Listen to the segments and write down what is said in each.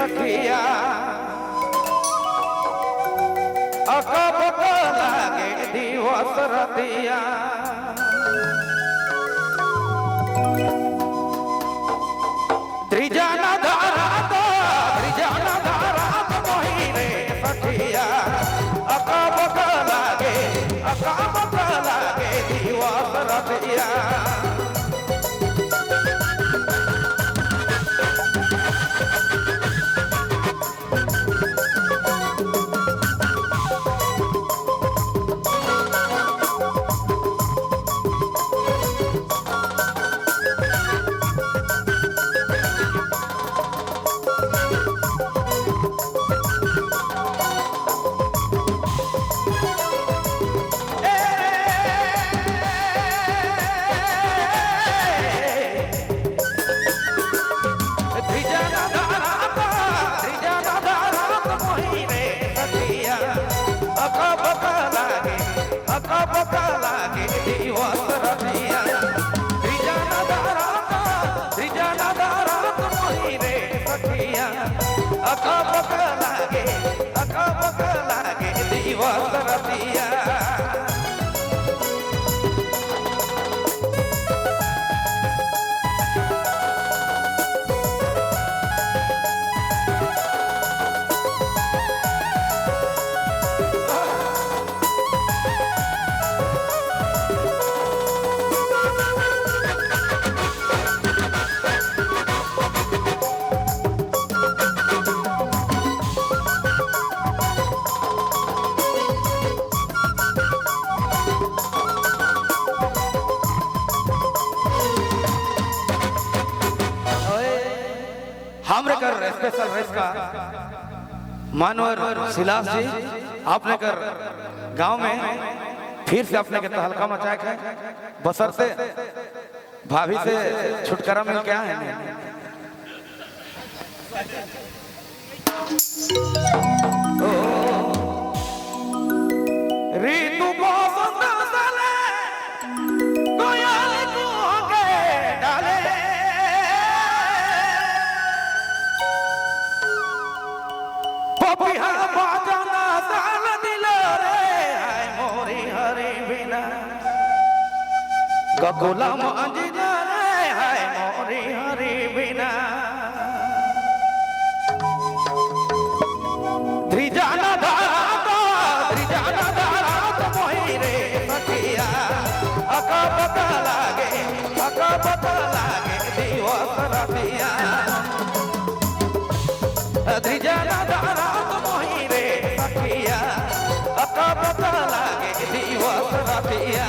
सखिया अकब लागे दिवस रतिया त्रिजाना धारा तो मोही रे सखिया अकब लागे दिवस रतिया अकब लागे दिवस रतिया हमरे कर स्पेशल रेस का मानवर सिलास जी आपने कर गांव में फिर से अपने के तहलका मचाए है बसरते भाभी से छुटकारा मिल क्या है ऋतु गगुला मांझी जाने हाय मोरी हरी बिना त्रिजाना धारा तो मोही रे सखिया अकब लागे दिवस रतिया त्रिजाना धारा तो मोही रे सखिया अकब लागे दिवस रतिया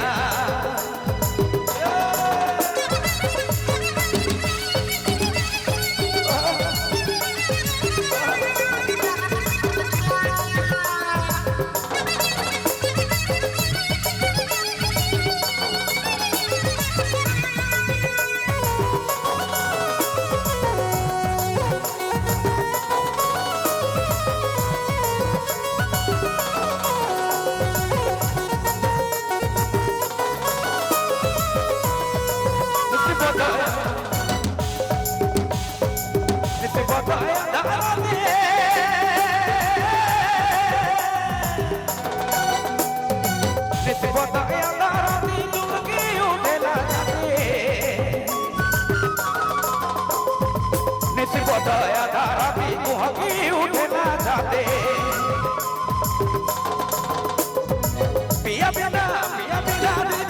पिया बिना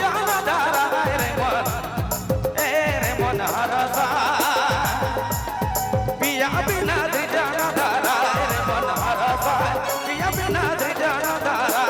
जाना धारा रे मन हरसा पिया बिना जाना धारा रे मन हरसा पिया बिना जाना धारा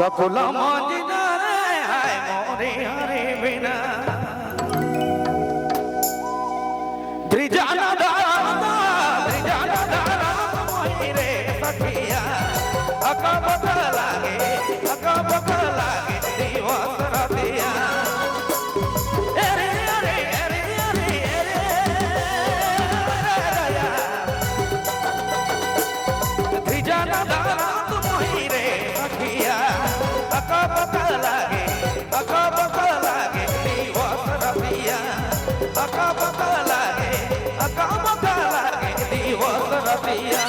बकुला मांझना रे हाय मोरे हरे बिना त्रिजाना दारा मोही रे सखिया अका बका लागे दिवस रातिया त्रिजाना दारा मोही रे सखिया अका बका लागे दिवस रातिया अका बका लागे दिवस रातिया